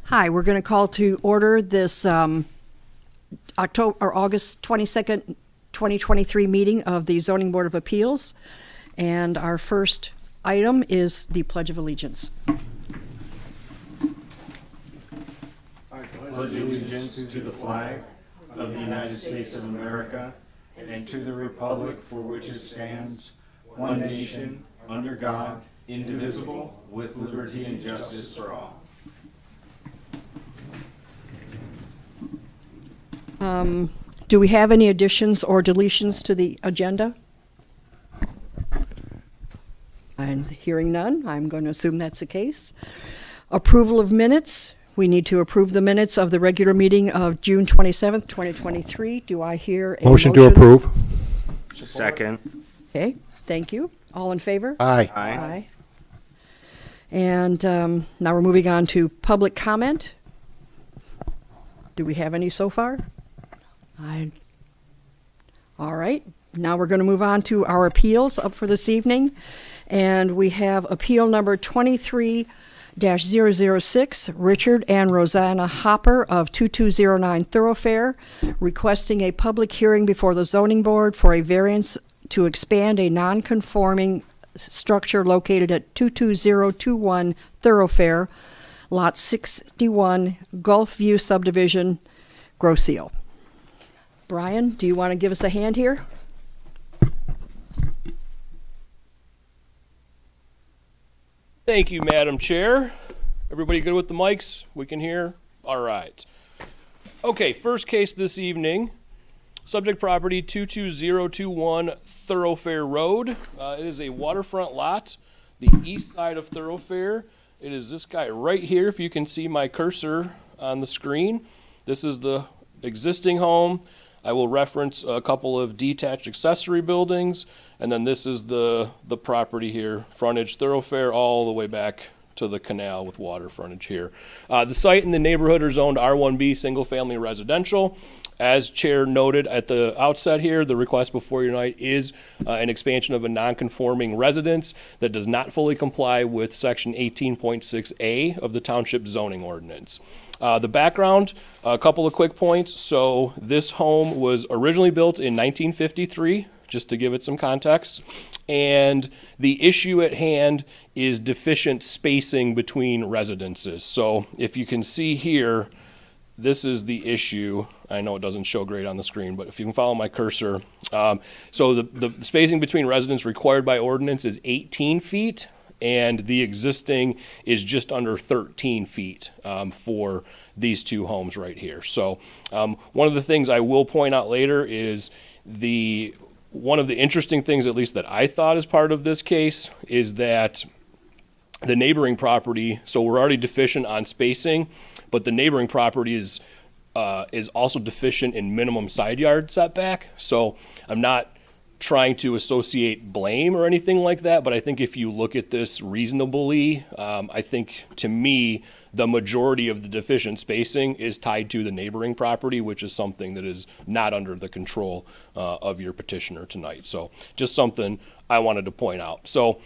Hi, we're going to call to order this August 22nd, 2023 meeting of the Zoning Board of Appeals. And our first item is the Pledge of Allegiance. I pledge allegiance to the flag of the United States of America and to the republic for which it stands, one nation, under God, indivisible, with liberty and justice for all. Do we have any additions or deletions to the agenda? I'm hearing none. I'm going to assume that's the case. Approval of minutes. We need to approve the minutes of the regular meeting of June 27th, 2023. Do I hear a motion? Motion to approve. Second. Okay, thank you. All in favor? Aye. Aye. And now we're moving on to public comment. Do we have any so far? All right. Now we're going to move on to our appeals up for this evening. And we have appeal number 23-006, Richard and Rosanna Hopper of 2209 Thorofare, requesting a public hearing before the zoning board for a variance to expand a non-conforming structure located at 22021 Thorofare, Lot 61, Gulf View Subdivision, Grosse Ile. Brian, do you want to give us a hand here? Thank you, Madam Chair. Everybody good with the mics? We can hear? All right. Okay, first case this evening. Subject property 22021 Thorofare Road. It is a waterfront lot, the east side of Thorofare. It is this guy right here, if you can see my cursor on the screen. This is the existing home. I will reference a couple of detached accessory buildings, and then this is the property here, frontage Thorofare all the way back to the canal with water frontage here. The site and the neighborhood are zoned R1B single family residential. As Chair noted at the outset here, the request before you tonight is an expansion of a non-conforming residence that does not fully comply with section 18.6A of the Township Zoning Ordinance. The background, a couple of quick points. So this home was originally built in 1953, just to give it some context. And the issue at hand is deficient spacing between residences. So if you can see here, this is the issue. I know it doesn't show great on the screen, but if you can follow my cursor. So the spacing between residents required by ordinance is 18 feet. And the existing is just under 13 feet for these two homes right here. So one of the things I will point out later is one of the interesting things, at least that I thought as part of this case, is that the neighboring property, so we're already deficient on spacing, but the neighboring property is also deficient in minimum side yard setback. So I'm not trying to associate blame or anything like that, but I think if you look at this reasonably, I think to me the majority of the deficient spacing is tied to the neighboring property, which is something that is not under the control of your petitioner tonight. So just something I wanted to point out. So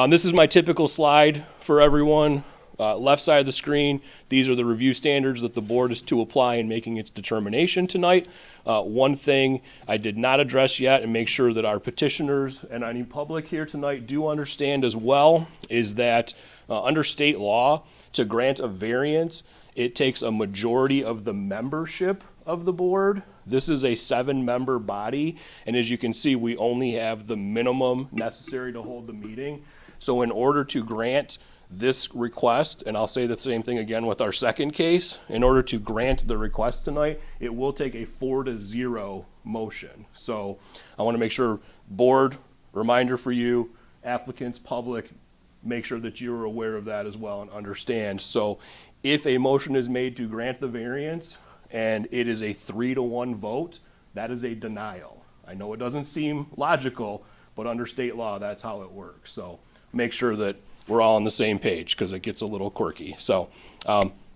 this is my typical slide for everyone. Left side of the screen, these are the review standards that the board is to apply in making its determination tonight. One thing I did not address yet, and make sure that our petitioners and any public here tonight do understand as well, is that under state law, to grant a variance, it takes a majority of the membership of the board. This is a 7-member body, and as you can see, we only have the minimum necessary to hold the meeting. So in order to grant this request, and I'll say the same thing again with our second case, in order to grant the request tonight, it will take a 4-0 motion. So I want to make sure, board, reminder for you, applicants, public, make sure that you're aware of that as well and understand. So if a motion is made to grant the variance and it is a 3-1 vote, that is a denial. I know it doesn't seem logical, but under state law, that's how it works. So make sure that we're all on the same page because it gets a little quirky. So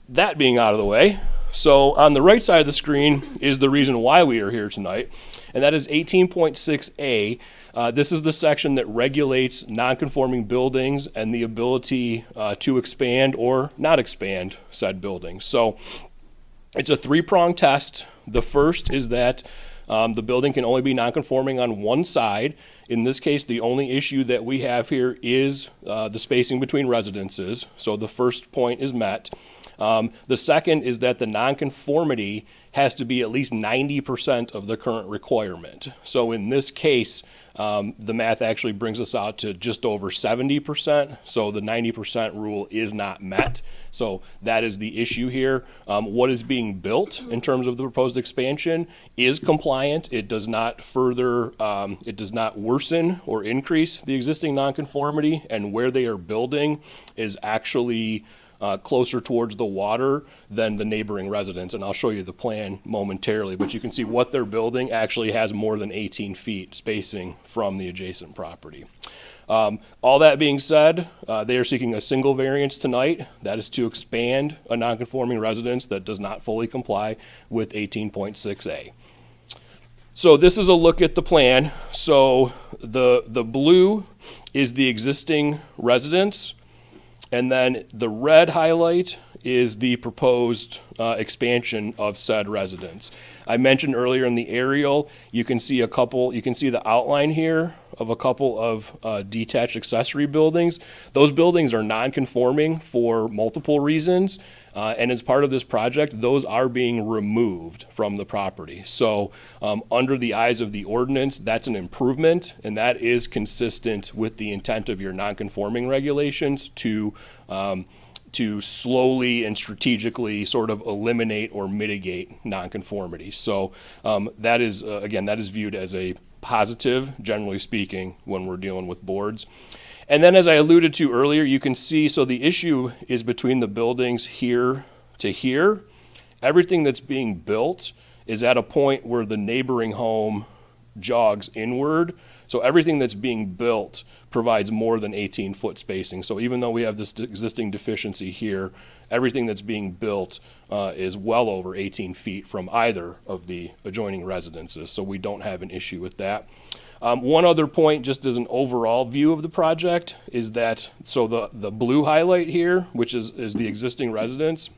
that being out of the way, so on the right side of the screen is the reason why we are here tonight. and that is 18.6A. This is the section that regulates nonconforming buildings and the ability to expand or not expand said buildings. So it's a three-pronged test. The first is that the building can only be nonconforming on one side. In this case, the only issue that we have here is the spacing between residences. So the first point is met. The second is that the nonconformity has to be at least 90% of the current requirement. So in this case, the math actually brings us out to just over 70%. So the 90% rule is not met. So that is the issue here. What is being built in terms of the proposed expansion is compliant. It does not it does not worsen or increase the existing nonconformity, and where they are building is actually closer towards the water than the neighboring residence. And I'll show you the plan momentarily, but you can see what they're building actually has more than 18 feet spacing from the adjacent property. All that being said, they are seeking a single variance tonight. That is to expand a nonconforming residence that does not fully comply with 18.6A. So this is a look at the plan. So the blue is the existing residence, and then the red highlight is the proposed expansion of said residence. I mentioned earlier in the aerial, you can see the outline here of a couple of detached accessory buildings. Those buildings are non-conforming for multiple reasons, and as part of this project, those are being removed from the property. So under the eyes of the ordinance, that's an improvement, and that is consistent with the intent of your non-conforming regulations to slowly and strategically sort of eliminate or mitigate nonconformity. So that is, again, that is viewed as a positive, generally speaking, when we're dealing with boards. And then as I alluded to earlier, you can see, so the issue is between the buildings here to here. Everything that's being built is at a point where the neighboring home jogs inward. So everything that's being built provides more than 18-foot spacing. So even though we have this existing deficiency here, everything that's being built is well over 18 feet from either of the adjoining residences. So we don't have an issue with that. One other point, just as an overall view of the project, is that, so the blue highlight here, which is the existing residence,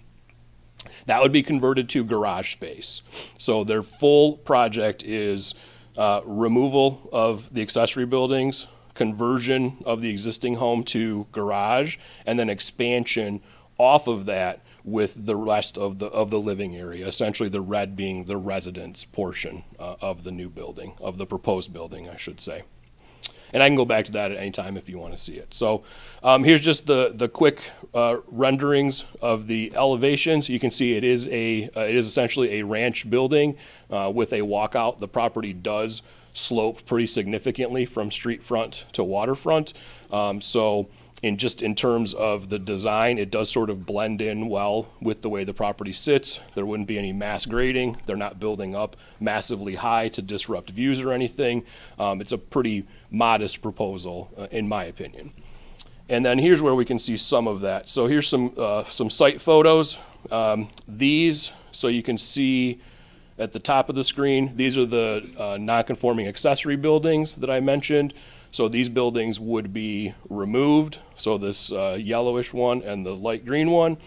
that would be converted to garage space. So their full project is removal of the accessory buildings, conversion of the existing home to garage, and then expansion off of that with the rest of the living area, essentially the red being the residence portion of the new building, of the proposed building, I should say. And I can go back to that at any time if you want to see it. So here's just the quick renderings of the elevations. You can see it is essentially a ranch building with a walkout. The property does slope pretty significantly from street front to waterfront. So in terms of the design, it does sort of blend in well with the way the property sits. There wouldn't be any mass grading. They're not building up massively high to disrupt views or anything. It's a pretty modest proposal, in my opinion. And then here's where we can see some of that. So here's some site photos. So you can see at the top of the screen, these are the non-conforming accessory buildings that I mentioned. So these buildings would be removed. So this yellowish one and the light green one.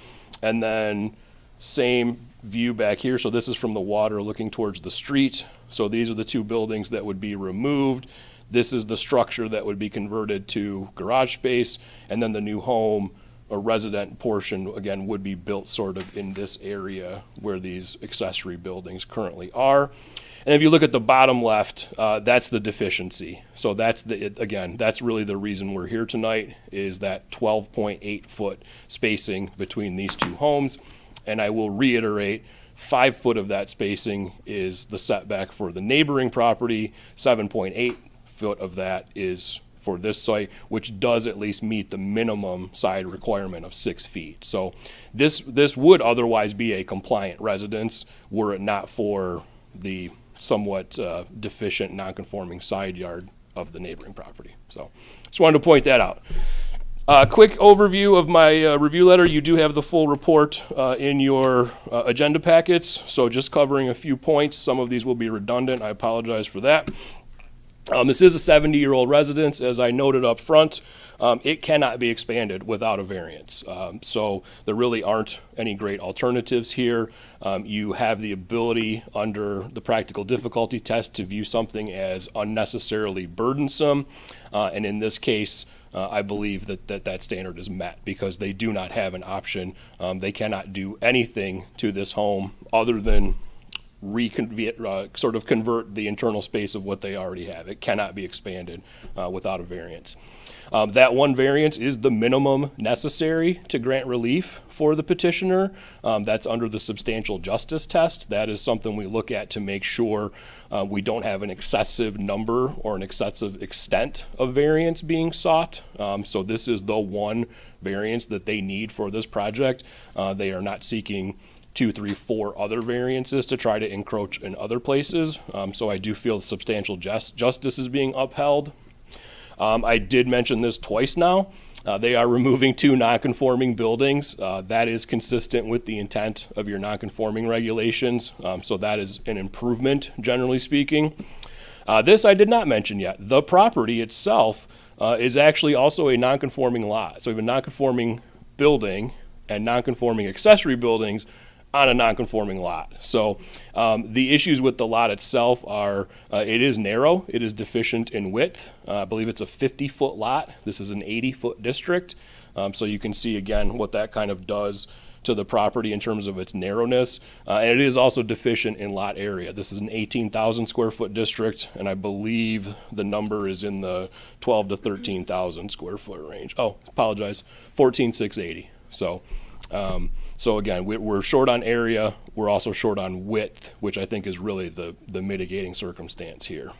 And then same view back here. So this is from the water looking towards the street. So these are the two buildings that would be removed. This is the structure that would be converted to garage space. And then the new home, a resident portion, again, would be built sort of in this area where these accessory buildings currently are. And if you look at the bottom left, that's the deficiency. So that's that's really the reason we're here tonight, is that 12.8 foot spacing between these two homes. And I will reiterate, 5 foot of that spacing is the setback for the neighboring property. 7.8 foot of that is for this site, which does at least meet the minimum side requirement of 6 feet. So this would otherwise be a compliant residence were it not for the somewhat deficient non-conforming side yard of the neighboring property. So just wanted to point that out. Quick overview of my review letter. You do have the full report in your agenda packets, so just covering a few points. Some of these will be redundant. I apologize for that. This is a 70-year-old residence, as I noted up front. It cannot be expanded without a variance. So there really aren't any great alternatives here. You have the ability under the practical difficulty test to view something as unnecessarily burdensome. And in this case, I believe that standard is met because they do not have an option. They cannot do anything to this home other than sort of convert the internal space of what they already have. It cannot be expanded without a variance. That one variance is the minimum necessary to grant relief for the petitioner. That's under the substantial justice test. That is something we look at to make sure we don't have an excessive number or an excessive extent of variance being sought. So this is the one variance that they need for this project. They are not seeking 2, 3, 4 other variances to try to encroach in other places. So I do feel substantial justice is being upheld. I did mention this twice now. They are removing 2 non-conforming buildings. That is consistent with the intent of your non-conforming regulations. So that is an improvement, generally speaking. This I did not mention yet. The property itself is actually also a non-conforming lot. So we have a non-conforming building and non-conforming accessory buildings on a non-conforming lot. So the issues with the lot itself are it is narrow, it is deficient in width. I believe it's a 50-foot lot. This is an 80-foot district. So you can see again what that kind of does to the property in terms of its narrowness. And it is also deficient in lot area. This is an 18,000 square foot district, and I believe the number is in the 12 to 13,000 square foot range. Oh, apologize, 14,680. So again, we're short on area. We're also short on width, which I think is really the mitigating circumstance here.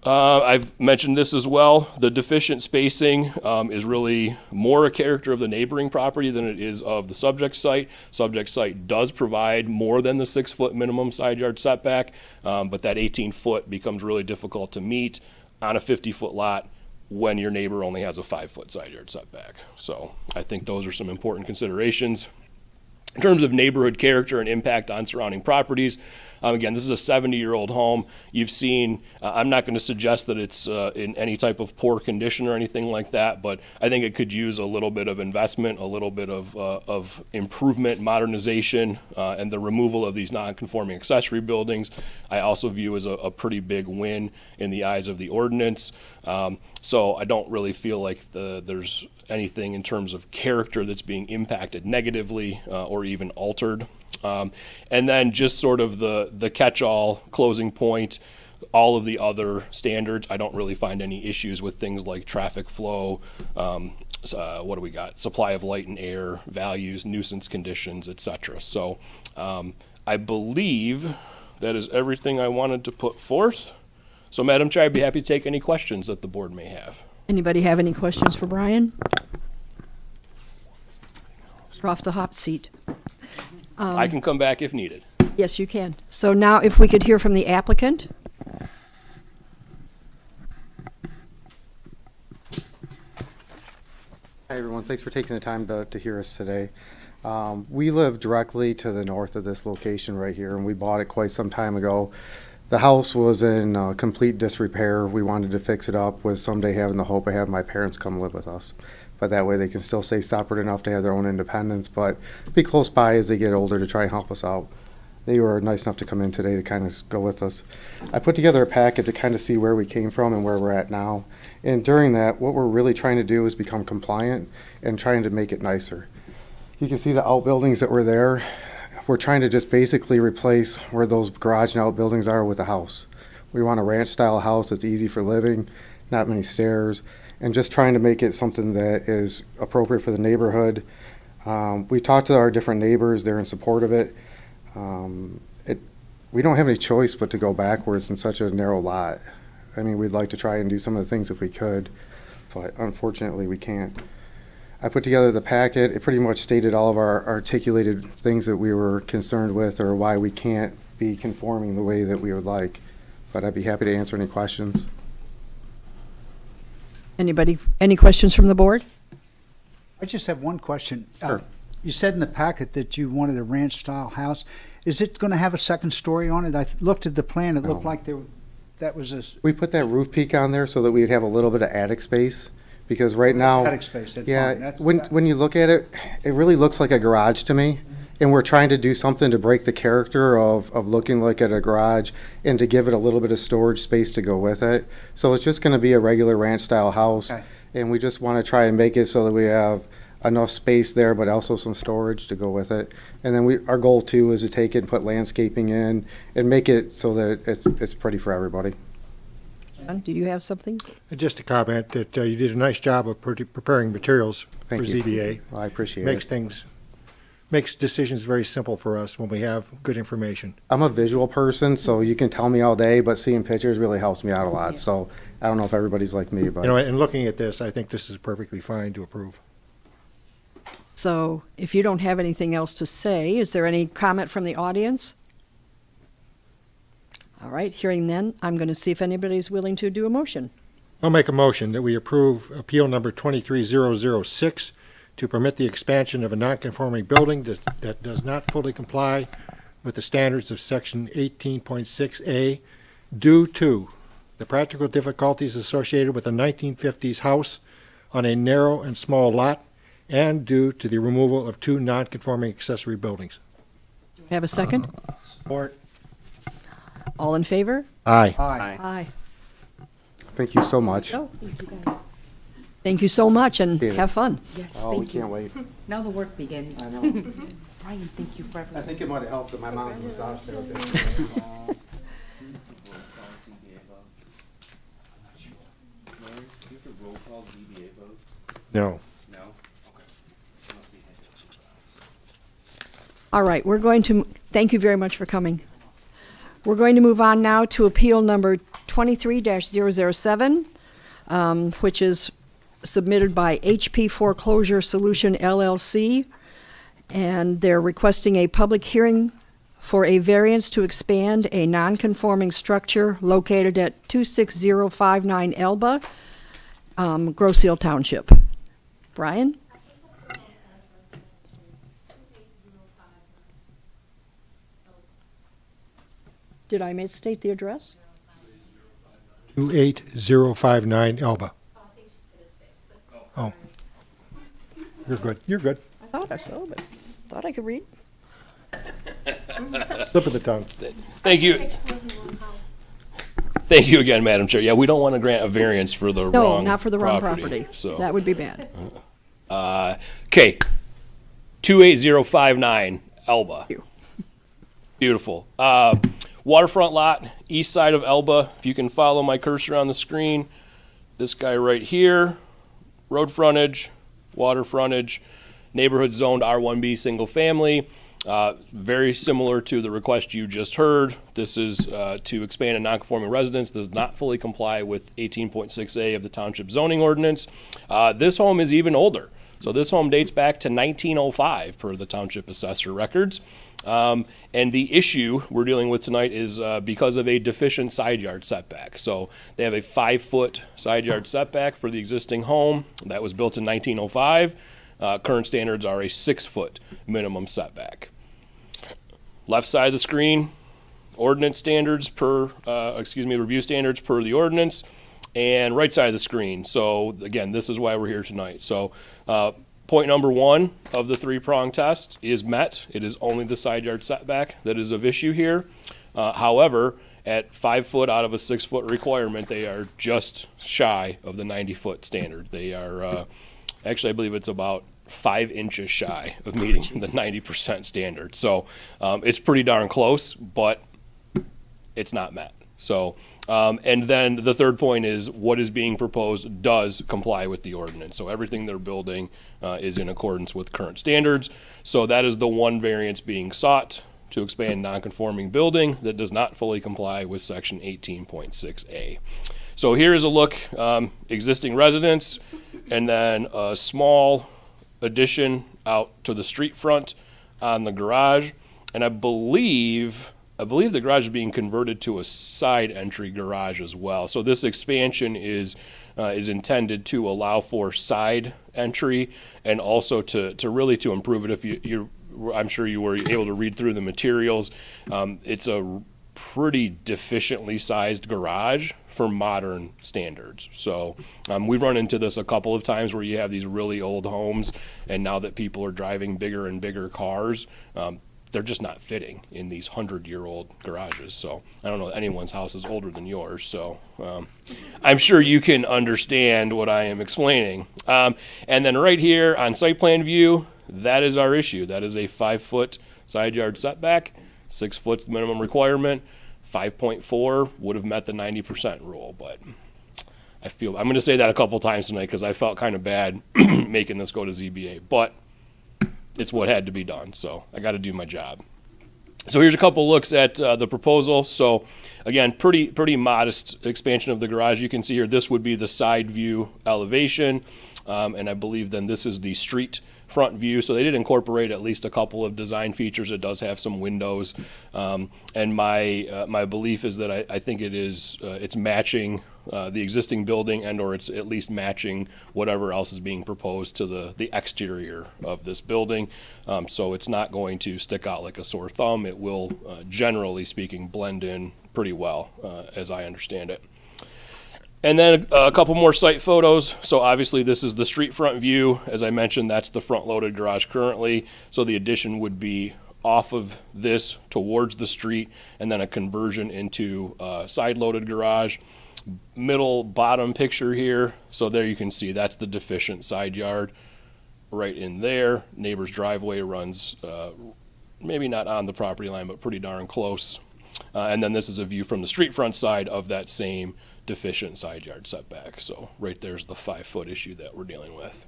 I've mentioned this as well. The deficient spacing is really more a character of the neighboring property than it is of the subject site. Subject site does provide more than the 6-foot minimum side yard setback, but that 18-foot becomes really difficult to meet on a 50-foot lot when your neighbor only has a 5-foot side yard setback. So I think those are some important considerations. In terms of neighborhood character and impact on surrounding properties, again, this is a 70-year-old home. You've seen, I'm not going to suggest that it's in any type of poor condition or anything like that, but I think it could use a little bit of investment, a little bit of improvement, modernization, and the removal of these non-conforming accessory buildings, I also view as a pretty big win in the eyes of the ordinance. So I don't really feel like there's anything in terms of character that's being impacted negatively or even altered. And then just sort of the catch-all closing point, all of the other standards, I don't really find any issues with things like traffic flow, what do we got? Supply of light and air, values, nuisance conditions, etc. So I believe that is everything I wanted to put forth. So Madam Chair, I'd be happy to take any questions that the board may have. Anybody have any questions for Brian? You're off the hot seat. I can come back if needed. Yes, you can. So now if we could hear from the applicant. Hi, everyone. Thanks for taking the time to hear us today. We live directly to the north of this location right here, and we bought it quite some time ago. The house was in complete disrepair. We wanted to fix it up with someday having the hope of having my parents come live with us. But that way they can still stay separate enough to have their own independence, but be close by as they get older to try and help us out. They were nice enough to come in today to kind of go with us. I put together a packet to kind of see where we came from and where we're at now. And during that, what we're really trying to do is become compliant and trying to make it nicer. You can see the outbuildings that were there. We're trying to just basically replace where those garage and outbuildings are with a house. We want a ranch style house that's easy for living, not many stairs, and just trying to make it something that is appropriate for the neighborhood. We talked to our different neighbors, they're in support of it. We don't have any choice but to go backwards in such a narrow lot. I mean, we'd like to try and do some of the things if we could, but unfortunately we can't. I put together the packet. It pretty much stated all of our articulated things that we were concerned with or why we can't be conforming the way that we would like. But I'd be happy to answer any questions. Anybody, any questions from the board? I just have one question. Sure. You said in the packet that you wanted a ranch-style house. Is it going to have a second story on it? Looked at the plan, it looked like that was a We put that roof peak on there so that we'd have a little bit of attic space, because right now. attic space. That's Yeah, fine. That's, when you look at it, it really looks like a garage to me. And we're trying to do something to break the character of looking like at a garage and to give it a little bit of storage space to go with it. So it's just gonna be a regular ranch-style house. Okay. And we just wanna try and make it so that we have enough space there, but also some storage to go with it. And then our goal too is to take it and put landscaping in and make it so that it's pretty for everybody. John, do you have something? Just a comment that you did a nice job of preparing materials for Thank you. ZBA. Well, I appreciate Makes it. things, makes decisions very simple for us when we have good information. I'm a visual person, so you can tell me all day, but seeing pictures really helps me out a lot. So I don't know if everybody's like me, but. You know, and looking at this, I think this is perfectly fine to approve. So if you don't have anything else to say, is there any comment from the audience? All right, hearing none, I'm going to see if anybody's willing to do a motion. I'll make a motion that we approve appeal number 23006 to permit the expansion of a non-conforming building that does not fully comply with the standards of section 18.6A due to the practical difficulties associated with a 1950s house on a narrow and small lot and due to the removal of 2 non-conforming accessory buildings. Have a second? support. All in favor? Aye. Aye. Aye. Thank you so much. Go. Thank you, guys. Thank you so much and Appreciate it. have fun. Yes, Oh, we thank you. can't wait. Now the work begins. I know. Brian, thank you for I everything. think it might have helped that my mom's a massage therapist. No. All right, we're going to, thank you very much for coming. We're going to move on now to appeal number 23-007, which is submitted by HP Foreclosure Solution LLC. And they're requesting a public hearing for a variance to expand a non-conforming structure located at 26059 Elba, Grosse Ile Township. Brian? Did I misstate the address? 28059 Elba. Oh. You're good. You're good. I thought I saw, but thought I could read. Slip of the tongue. Thank you. Thank you again, Madam Chair. Yeah, we don't want to grant a variance for the No, wrong not for the wrong property. So, That would be bad. okay, 28059 Elba. you. Beautiful. Waterfront lot, east side of Elba. If you can follow my cursor on the screen, this guy right here, road frontage, water frontage, neighborhood zoned R1B single family. Very similar to the request you just heard. This is to expand a non-conforming residence. Does not fully comply with 18.6A of the Township Zoning Ordinance. This home is even older. So this home dates back to 1905 per the Township Assessor records. And the issue we're dealing with tonight is because of a deficient side yard setback. So they have a 5-foot side yard setback for the existing home that was built in 1905. Current standards are a 6-foot minimum setback. Left side of the screen, ordinance standards review standards per the ordinance, and right side of the screen. So again, this is why we're here tonight. So point number 1 of the 3-prong test is met. It is only the side yard setback that is of issue here. However, at 5 foot out of a 6-foot requirement, they are just shy of the 90-foot standard. They are, actually, I believe it's about 5 inches shy of meeting the 90% standard. So it's pretty darn close, but it's not met. So, and then the third point is what is being proposed does comply with the ordinance. So everything they're building is in accordance with current standards. So that is the one variance being sought to expand non-conforming building that does not fully comply with section 18.6A. So here is a look, existing residence, and then a small addition out to the street front on the garage. And I believe the garage is being converted to a side entry garage as well. So this expansion is is intended to allow for side entry and also to really to improve it. If you're, I'm sure you were able to read through the materials. It's a pretty deficiently sized garage for modern standards. So we've run into this a couple of times where you have these really old homes, and now that people are driving bigger and bigger cars, they're just not fitting in these 100-year-old garages. So I don't know that anyone's house is older than yours. So I'm sure you can understand what I am explaining. And then right here on site plan view, that is our issue. That is a 5-foot side yard setback. 6 foot's the minimum requirement. 5.4 would have met the 90% rule, but I'm going to say that a couple times tonight because I felt kind of bad making this go to ZBA, but it's what had to be done, so I got to do my job. So here's a couple looks at the proposal. So again, pretty modest expansion of the garage. You can see here this would be the side view elevation, and I believe then this is the street front view. So they did incorporate at least a couple of design features. It does have some windows, and my belief is that I think it's matching the existing building, and or it's at least matching whatever else is being proposed to the exterior of this building. So it's not going to stick out like a sore thumb. It will, generally speaking, blend in pretty well, as I understand it. And then a couple more site photos. So obviously this is the street front view. As I mentioned, that's the front loaded garage currently. So the addition would be off of this towards the street, and then a conversion into side loaded garage. Middle bottom picture here. So there you can see that's the deficient side yard right in there. Neighbor's driveway runs maybe not on the property line, but pretty darn close. And then this is a view from the street front side of that same deficient side yard setback. So right there's the 5-foot issue that we're dealing with.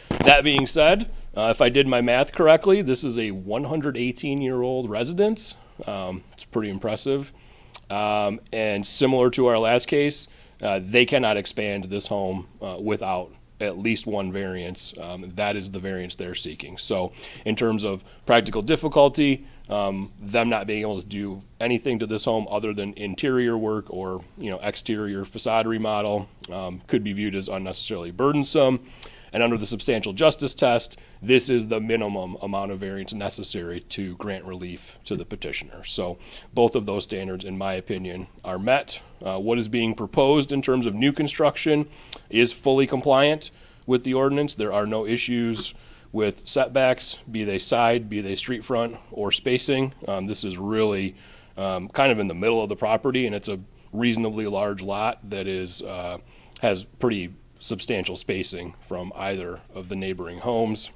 That being said, if I did my math correctly, this is a 118-year-old residence. It's pretty impressive. And similar to our last case, they cannot expand this home without at least one variance. That is the variance they're seeking. So in terms of practical difficulty, them not being able to do anything to this home other than interior work or exterior facade remodel could be viewed as unnecessarily burdensome. And under the substantial justice test, this is the minimum amount of variance necessary to grant relief to the petitioner. So both of those standards, in my opinion, are met. What is being proposed in terms of new construction is fully compliant with the ordinance. There are no issues with setbacks, be they side, be they street front, or spacing. This is really kind of in the middle of the property, and it's a reasonably large lot that has pretty substantial spacing from either of the neighboring homes.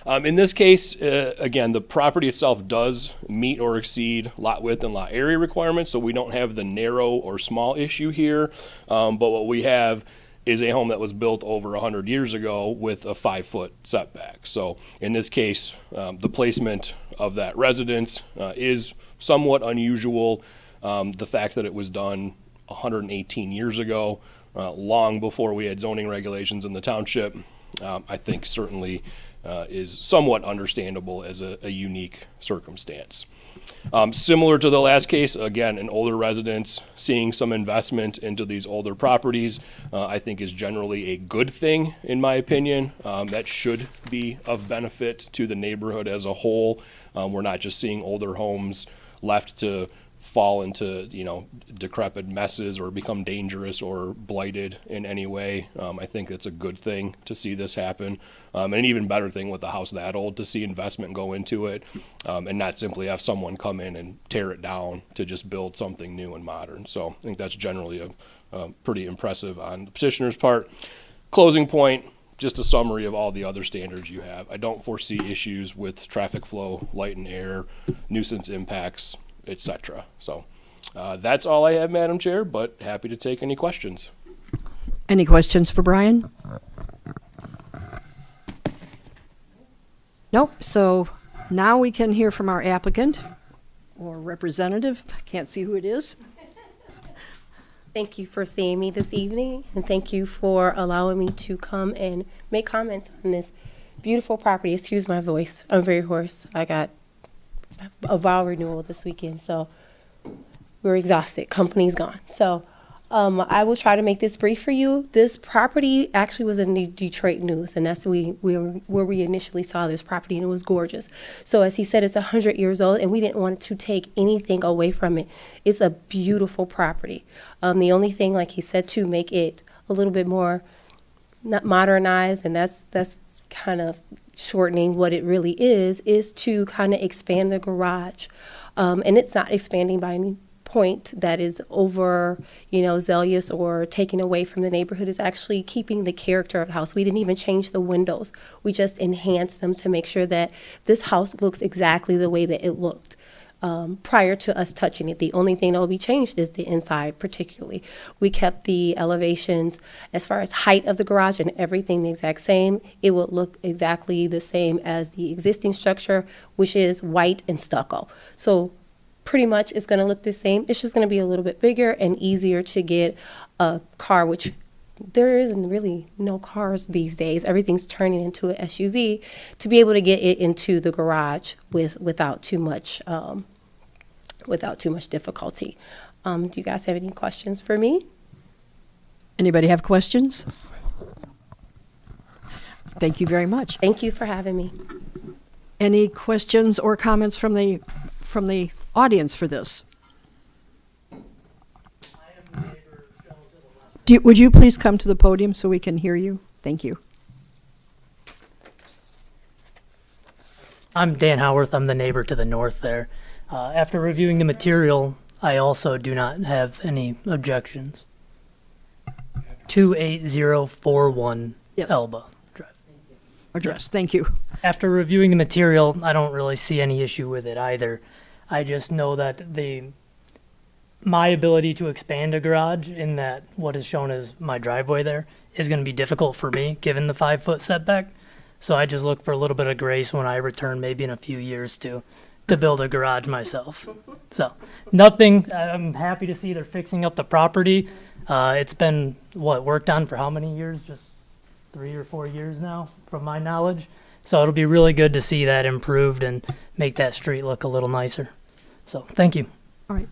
In this case, again, the property itself does meet or exceed lot width and lot area requirements, so we don't have the narrow or small issue here, but what we have is a home that was built over 100 years ago with a 5-foot setback. So in this case, the placement of that residence is somewhat unusual. The fact that it was done 118 years ago, long before we had zoning regulations in the township, I think certainly is somewhat understandable as a unique circumstance. Similar to the last case, again, an older residence seeing some investment into these older properties, I think is generally a good thing, in my opinion. That should be of benefit to the neighborhood as a whole. We're not just seeing older homes left to fall into decrepit messes or become dangerous or blighted in any way. I think it's a good thing to see this happen, and an even better thing with a house that old to see investment go into it, and not simply have someone come in and tear it down to just build something new and modern. So I think that's generally a pretty impressive on the petitioner's part. Closing point, just a summary of all the other standards you have. I don't foresee issues with traffic flow, light and air, nuisance impacts, etc. So that's all I have, Madam Chair, but happy to take any questions. Any questions for Brian? Nope. So now we can hear from our applicant or representative. I can't see who it is. Thank you for seeing me this evening, and thank you for allowing me to come and make comments on this beautiful property. Excuse my voice. I'm very hoarse. I got a vow renewal this weekend, so we're exhausted. Company's gone. So I will try to make this brief for you. This property actually was in the Detroit news, and that's where we initially saw this property, and it was gorgeous. So as he said, it's 100 years old, and we didn't want to take anything away from it. It's a beautiful property. The only thing, like he said, to make it a little bit more not modernized, and that's kind of shortening what it really is to kind of expand the garage. And it's not expanding by any point that is over, zealous or taking away from the neighborhood. Is actually keeping the character of the house. We didn't even change the windows. We just enhanced them to make sure that this house looks exactly the way that it looked prior to us touching it. The only thing that will be changed is the inside particularly. We kept the elevations as far as height of the garage and everything the exact same. It will look exactly the same as the existing structure, which is white and stucco. So pretty much it's going to look the same. It's just going to be a little bit bigger and easier to get a car, which there isn't really no cars these days. Everything's turning into an SUV, to be able to get it into the garage without too much difficulty. Do you guys have any questions for me? Anybody have questions? Thank you very much. Thank you for having me. Any questions or comments from the audience for this? Would you please come to the podium so we can hear you? Thank you. I'm Dan Howarth. I'm the neighbor to the north there. After reviewing the material, I also do not have any objections. 28041 Yes. Elba Drive. Address. Thank you. After reviewing the material, I don't really see any issue with it either. I just know that my ability to expand a garage in that what is shown as my driveway there is going to be difficult for me given the 5-foot setback. So I just look for a little bit of grace when I return maybe in a few years to build a garage myself. So nothing, I'm happy to see they're fixing up the property. It's been, worked on for how many years? Just 3 or 4 years now, from my knowledge. So it'll be really good to see that improved and make that street look a little nicer. So thank you. All right.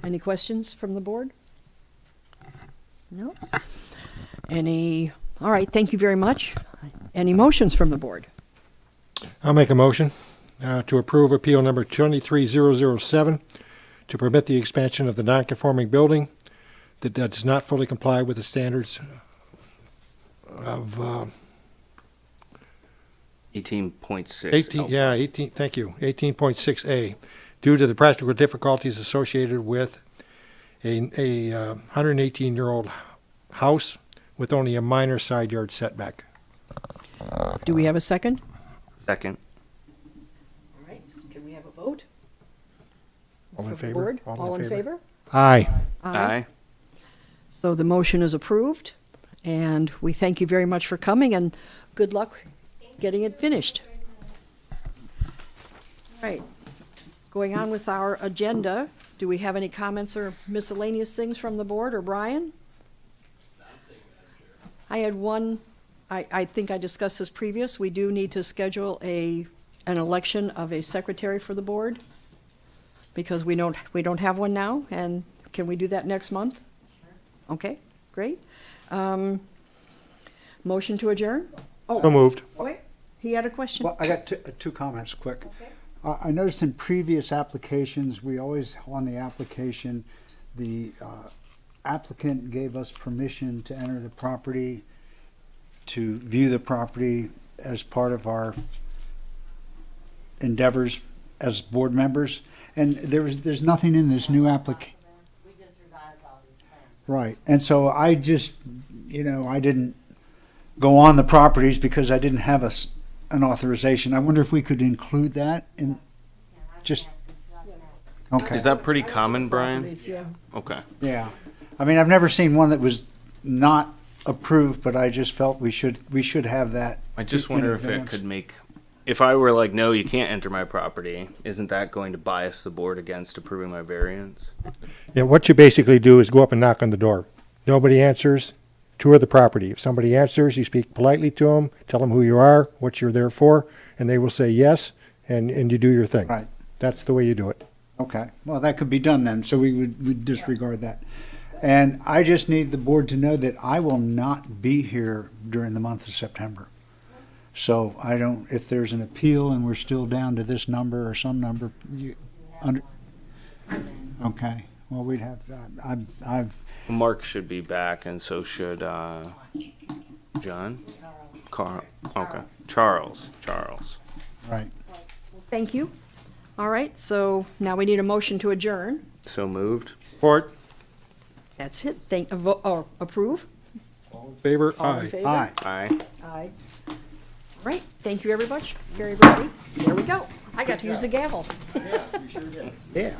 Any questions from the board? No? All right, thank you very much. Any motions from the board? I'll make a motion to approve appeal number 23007 to permit the expansion of the non-conforming building that does not fully comply with the standards of 18.6. 18, thank you, 18.6A, due to the practical difficulties associated with a 118-year-old house with only a minor side yard setback. Do we have a second? Second. All right, can we have a vote? All in From the favor? board? All in favor? Aye. Aye. So the motion is approved, and we thank you very much for coming, and good luck getting it finished. All right, going on with our agenda, do we have any comments or miscellaneous things from the board, or Brian? I had one, I think I discussed this previous, we do need to schedule an election of a secretary for the board, because we don't have one now, and can we do that next month? Okay, great. Motion to adjourn? So moved. Oh, wait, he had a question? Well, I got two comments, quick. I noticed in previous applications, we always, on the application, the applicant gave us permission to enter the property, to view the property as part of our endeavors as board members. And there's nothing in this new application. We just revised all these plans. Right, and so I just, I didn't go on the properties because I didn't have an authorization. I wonder if we could include that in, just, okay. Is that pretty common, Brian? Properties, yeah. Okay. Yeah, I mean, I've never seen one that was not approved, but I just felt we should have that. I just in wonder if it advance. could make, if I were like, no, you can't enter my property, isn't that going to bias the board against approving my variance? Yeah, what you basically do is go up and knock on the door. Nobody answers, tour the property. If somebody answers, you speak politely to them, tell them who you are, what you're there for, and they will say yes, and you do your thing. Right. That's the way you do it. Okay, well, that could be done then, so we'd disregard that. And I just need the board to know that I will not be here during the month of September. So I don't, if there's an appeal and we're still down to this number or some number, okay, well, we'd have that. I've, Mark should be back, and so should John? Carl. Okay. Charles. right. Thank you. All right, so now we need a motion to adjourn. So moved. Support. That's it. Approve? Favor? All in Aye. favor? Aye. Aye. Aye. All right, thank you, everybody. Everybody. There we go. I got to use the gavel. Yeah.